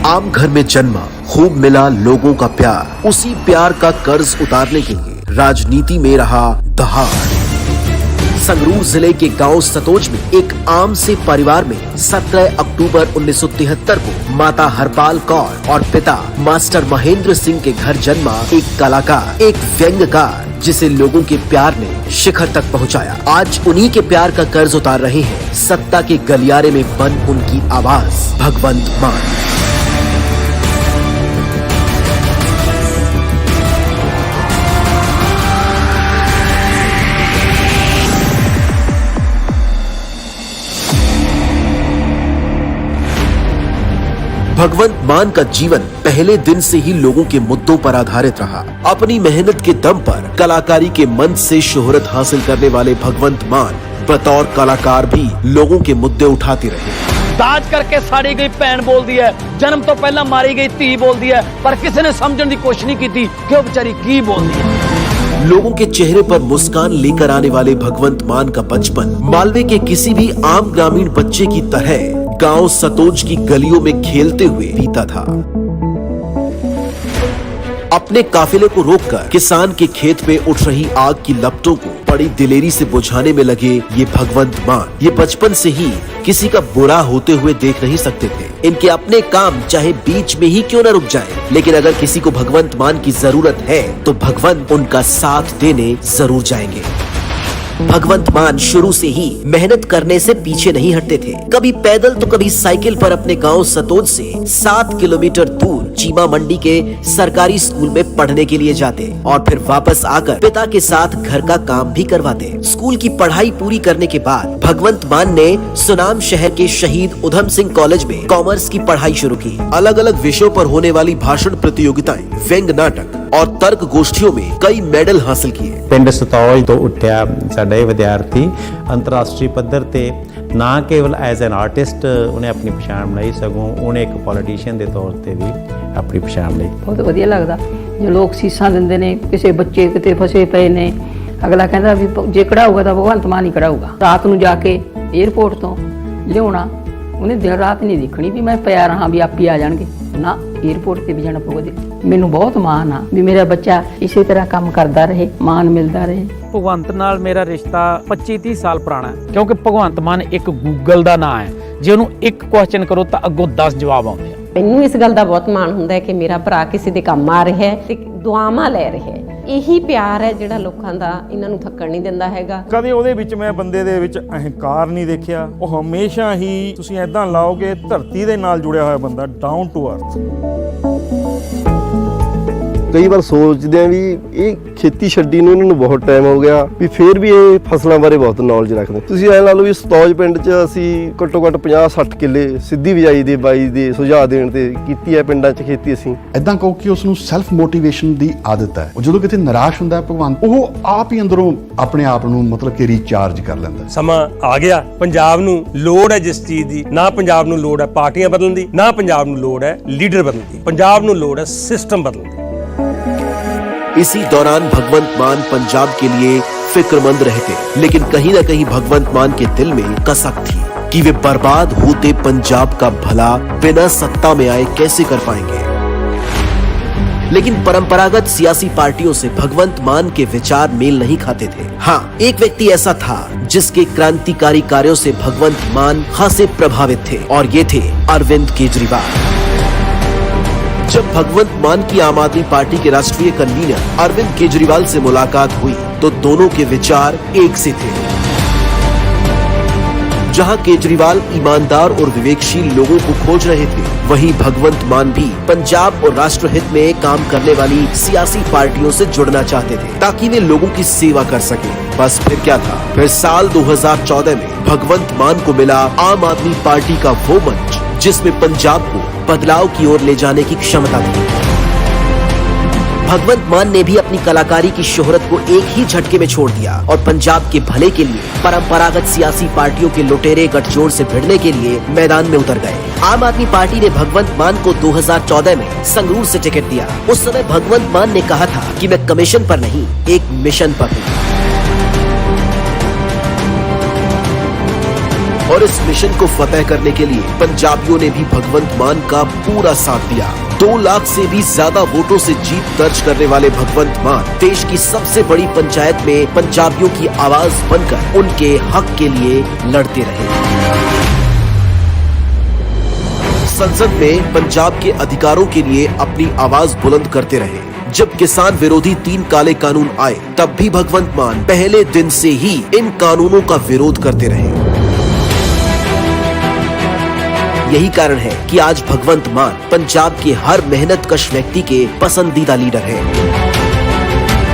आम घर में जन्मा, खूब मिला लोगों का प्यार। उसी प्यार का कर्ज उतारने के लिए राजनीति में रहा दहाड़। संगरूर जिले के गांव सतोज में एक आम से परिवार में 17 अक्टूबर 1973 को माता हरपाल कौर और पिता मास्टर महेंद्र सिंह के घर जन्मा एक कलाकार, एक व्यंग्यकार, जिसे लोगों के प्यार ने शिखर तक पहुंचाया। आज उन्हीं के प्यार का कर्ज उतार रहे हैं सत्ता के गलियारे में बंद उनकी आवाज भगवंत मान। भगवंत मान का जीवन पहले दिन से ही लोगों के मुद्दों पर आधारित रहा। अपनी मेहनत के दम पर कलाकारी के मंच से शोहरत हासिल करने वाले भगवंत मान बतौर कलाकार भी लोगों के मुद्दे उठाते रहे। दाज करके साड़ी गई भैन बोल दी है, जन्म तो पहला मारी गई धी बोल दी है, पर किसी ने समझने की कोशिश नहीं की थी कि वो बेचारी की बोल दी है। लोगों के चेहरे पर मुस्कान लेकर आने वाले भगवंत मान का बचपन मालवे के किसी भी आम ग्रामीण बच्चे की तरह गांव सतोज की गलियों में खेलते हुए बीता था। अपने काफिले को रोककर किसान के खेत में उठ रही आग की लपटों को बड़ी दिलेरी से बुझाने में लगे ये भगवंत मान, ये बचपन से ही किसी का बुरा होते हुए देख नहीं सकते थे। इनके अपने काम चाहे बीच में ही क्यों न रुक जाए, लेकिन अगर किसी को भगवंत मान की जरूरत है तो भगवंत उनका साथ देने जरूर जाएंगे। भगवंत मान शुरू से ही मेहनत करने से पीछे नहीं हटते थे। कभी पैदल तो कभी साइकिल पर अपने गांव सतोज से 7 किलोमीटर दूर चीमा मंडी के सरकारी स्कूल में पढ़ने के लिए जाते और फिर वापस आकर पिता के साथ घर का काम भी करवाते। स्कूल की पढ़ाई पूरी करने के बाद भगवंत मान ने सुनाम शहर के शहीद उधम सिंह कॉलेज में कॉमर्स की पढ़ाई शुरू की। अलग अलग विषयों पर होने वाली भाषण प्रतियोगिताएं, व्यंग नाटक और तर्क गोष्ठियों में कई मेडल हासिल किए। पिंड सतौज तो उठ्या साडा विद्यार्थी अंतरराष्ट्रीय पद्धर ते ना केवल एज एन आर्टिस्ट उन्हें अपनी पछाण बनाई, सगों उन्हें एक पॉलिटिशियन के तौर पर भी अपनी पछाण ली। बहुत वधिया लगता जो लोग सीसां दिंदे ने, किसी बच्चे किते फसे पे ने, अगला कहता भी जे कढ़ाऊगा तो भगवंत मान ही कढ़ाऊगा। रात नूं जाके एयरपोर्ट तो लियाउणा, उन्हें दिन रात नहीं देखनी भी मैं पिया रहा भी आप ही आ जाएंगे ना, एयरपोर्ट ते भी जाना पवेगा। मैनू बहुत माण आ भी मेरा बच्चा इसी तरह काम करता रहे, मान मिलता रहे। भगवंत नाल मेरा रिश्ता 25-30 साल पुराना है, क्योंकि भगवंत मान एक गूगल ਦਾ ਨਾਂ है, जे ਉਹਨੂੰ ਇੱਕ ਕੁਐਸਚਨ ਕਰੋ ਤਾਂ ਅੱਗੋਂ 10 ਜਵਾਬ ਆਉਂਦੇ ਆ। ਮੈਨੂੰ ਇਸ ਗੱਲ ਦਾ ਬਹੁਤ ਮਾਣ ਹੁੰਦਾ ਹੈ ਕਿ ਮੇਰਾ ਭਰਾ ਕਿਸੇ ਦੇ ਕੰਮ ਆ ਰਿਹਾ ਹੈ ਤੇ ਦੁਆਵਾਂ ਲੈ ਰਿਹਾ ਹੈ। ਇਹੀ ਪਿਆਰ ਹੈ ਜਿਹੜਾ ਲੋਕਾਂ ਦਾ ਇਹਨਾਂ ਨੂੰ ਥੱਕਣ ਨਹੀਂ ਦਿੰਦਾ ਹੈਗਾ। ਕਦੇ ਉਹਦੇ ਵਿੱਚ ਮੈਂ ਬੰਦੇ ਦੇ ਵਿੱਚ ਅਹੰਕਾਰ ਨਹੀਂ ਦੇਖਿਆ। ਉਹ ਹਮੇਸ਼ਾ ਹੀ ਤੁਸੀਂ ਐਦਾਂ ਲਾਓਗੇ ਧਰਤੀ ਦੇ ਨਾਲ ਜੁੜਿਆ ਹੋਇਆ ਬੰਦਾ, ਡਾਊਨ ਟੂ ਅਰਥ। कई बार सोचते हैं भी ये खेती छड्डी ਨੂੰ ਇਹਨਾਂ ਨੂੰ ਬਹੁਤ ਟਾਈਮ ਹੋ ਗਿਆ ਵੀ ਫੇਰ ਵੀ ਇਹ ਫਸਲਾਂ ਬਾਰੇ ਬਹੁਤ ਨੌਲੇਜ ਰੱਖਦੇ। ਤੁਸੀਂ ਐ ਲਾ ਲਓ ਵੀ ਸਤੌਜ ਪਿੰਡ 'ਚ ਅਸੀਂ ਘੱਟੋ ਘੱਟ 50-60 ਕਿੱਲੇ ਸਿੱਧੀ ਬਿਜਾਈ ਦੇ ਬਾਈ ਦੇ ਸੁਝਾਅ ਦੇਣ ਤੇ ਕੀਤੀ ਹੈ ਪਿੰਡਾਂ 'ਚ ਖੇਤੀ। ਅਸੀਂ ਇਦਾਂ ਕਹੋ ਕਿ ਉਸ ਨੂੰ ਸੈਲਫ ਮੋਟੀਵੇਸ਼ਨ ਦੀ ਆਦਤ ਹੈ। ਉਹ ਜਦੋਂ ਕਿਤੇ ਨਿਰਾਸ਼ ਹੁੰਦਾ ਹੈ ਭਗਵਾਨ, ਉਹ ਆਪ ਹੀ ਅੰਦਰੋਂ ਆਪਣੇ ਆਪ ਨੂੰ ਮਤਲਬ ਕਿ ਰੀਚਾਰਜ ਕਰ ਲੈਂਦਾ। ਸਮਾਂ ਆ ਗਿਆ, ਪੰਜਾਬ ਨੂੰ ਲੋੜ ਹੈ ਜਿਸ ਚੀਜ਼ ਦੀ, ਨਾ ਪੰਜਾਬ ਨੂੰ ਲੋੜ ਹੈ ਪਾਰਟੀਆਂ ਬਦਲਣ ਦੀ, ਨਾ ਪੰਜਾਬ ਨੂੰ ਲੋੜ ਹੈ ਲੀਡਰ ਬਦਲਣ ਦੀ, ਪੰਜਾਬ ਨੂੰ ਲੋੜ ਹੈ ਸਿਸਟਮ ਬਦਲਣ ਦੀ। इसी दौरान भगवंत मान पंजाब के लिए फिक्रमंद रहते, लेकिन कहीं न कहीं भगवंत मान के दिल में कसक थी कि वे बर्बाद होते पंजाब का भला बिना सत्ता में आए कैसे कर पाएंगे। लेकिन परंपरागत सियासी पार्टियों से भगवंत मान के विचार मेल नहीं खाते थे। हाँ, एक व्यक्ति ऐसा था जिसके क्रांतिकारी कार्यों से भगवंत मान खासे प्रभावित थे और ये थे अरविंद केजरीवाल। जब भगवंत मान की आम आदमी पार्टी के राष्ट्रीय कन्वीनर अरविंद केजरीवाल से मुलाकात हुई तो दोनों के विचार एक से थे। जहां केजरीवाल ईमानदार और विवेकशील लोगों को खोज रहे थे, वहीं भगवंत मान भी पंजाब और राष्ट्रहित में काम करने वाली सियासी पार्टियों से जुड़ना चाहते थे ताकि वे लोगों की सेवा कर सके। बस फिर क्या था, फिर साल 2014 में भगवंत मान को मिला आम आदमी पार्टी का वो मंच जिसमें पंजाब को बदलाव की ओर ले जाने की क्षमता थी। भगवंत मान ने भी अपनी कलाकारी की शोहरत को एक ही झटके में छोड़ दिया और पंजाब के भले के लिए परंपरागत सियासी पार्टियों के लुटेरे गठजोड़ से भिड़ने के लिए मैदान में उतर गए। आम आदमी पार्टी ने भगवंत मान को 2014 में संगरूर से टिकट दिया। उस समय भगवंत मान ने कहा था कि मैं कमीशन पर नहीं, एक मिशन पर हूँ। और इस मिशन को फतेह करने के लिए पंजाबियों ने भी भगवंत मान का पूरा साथ दिया। 2 लाख से भी ज्यादा वोटों से जीत दर्ज करने वाले भगवंत मान देश की सबसे बड़ी पंचायत में पंजाबियों की आवाज बनकर उनके हक के लिए लड़ते रहे। संसद में पंजाब के अधिकारों के लिए अपनी आवाज बुलंद करते रहे। जब किसान विरोधी 3 काले कानून आए तब भी भगवंत मान पहले दिन से ही इन कानूनों का विरोध करते रहे। यही कारण है कि आज भगवंत मान पंजाब के हर मेहनतकश व्यक्ति के पसंदीदा लीडर हैं।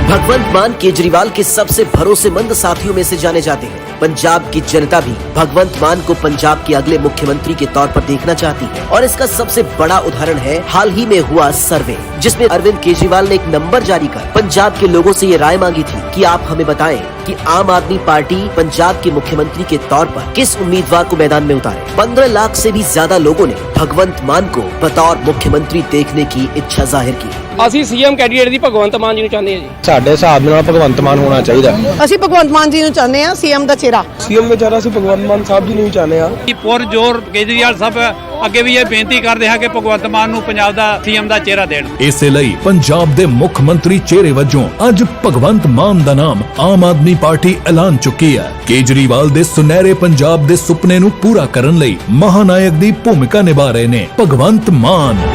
भगवंत मान केजरीवाल के सबसे भरोसेमंद साथियों में से जाने जाते हैं। पंजाब की जनता भी भगवंत मान को पंजाब के अगले मुख्यमंत्री के तौर पर देखना चाहती है और इसका सबसे बड़ा उदाहरण है हाल ही में हुआ सर्वे, जिसमें अरविंद केजरीवाल ने एक नंबर जारी कर पंजाब के लोगों से ये राय मांगी थी कि आप हमें बताएं कि आम आदमी पार्टी पंजाब के मुख्यमंत्री के तौर पर किस उम्मीदवार को मैदान में उतारे। 15 लाख से भी ज्यादा लोगों ने भगवंत मान को बतौर मुख्यमंत्री देखने की इच्छा जाहिर की। ਅਸੀਂ ਸੀਐਮ ਕੈਂਡੀਡੇਟ ਦੀ ਭਗਵੰਤ ਮਾਨ ਜੀ ਨੂੰ ਚਾਹੁੰਦੇ ਹਾਂ ਜੀ। ਸਾਡੇ ਹਿਸਾਬ ਨਾਲ ਭਗਵੰਤ ਮਾਨ ਹੋਣਾ ਚਾਹੀਦਾ। ਅਸੀਂ ਭਗਵੰਤ ਮਾਨ ਜੀ ਨੂੰ ਚਾਹੁੰਦੇ ਹਾਂ ਸੀਐਮ ਦਾ ਚਿਹਰਾ। ਸੀਐਮ ਦਾ ਚਿਹਰਾ ਅਸੀਂ ਭਗਵੰਤ ਮਾਨ ਸਾਹਿਬ ਜੀ ਨੂੰ ਚਾਹੁੰਦੇ ਹਾਂ। ਪੁਰਜੋਰ ਕੇਜਰੀਵਾਲ ਸਾਹਿਬ ਅੱਗੇ ਵੀ ਇਹ ਬੇਨਤੀ ਕਰਦੇ ਹਾਂ ਕਿ ਭਗਵੰਤ ਮਾਨ ਨੂੰ ਪੰਜਾਬ ਦਾ ਸੀਐਮ ਦਾ ਚਿਹਰਾ ਦੇਣ। ਇਸੇ ਲਈ ਪੰਜਾਬ ਦੇ ਮੁੱਖ ਮੰਤਰੀ ਚਿਹਰੇ ਵਜੋਂ ਅੱਜ ਭਗਵੰਤ ਮਾਨ ਦਾ ਨਾਮ ਆਮ ਆਦਮੀ ਪਾਰਟੀ ਐਲਾਨ ਚੁੱਕੀ ਹੈ। ਕੇਜਰੀਵਾਲ ਦੇ ਸੁਨਹਿਰੇ ਪੰਜਾਬ ਦੇ ਸੁਪਨੇ ਨੂੰ ਪੂਰਾ ਕਰਨ ਲਈ ਮਹਾਨਾਇਕ ਦੀ ਭੂਮਿਕਾ ਨਿਭਾ ਰਹੇ ਨੇ ਭਗਵੰਤ ਮਾਨ।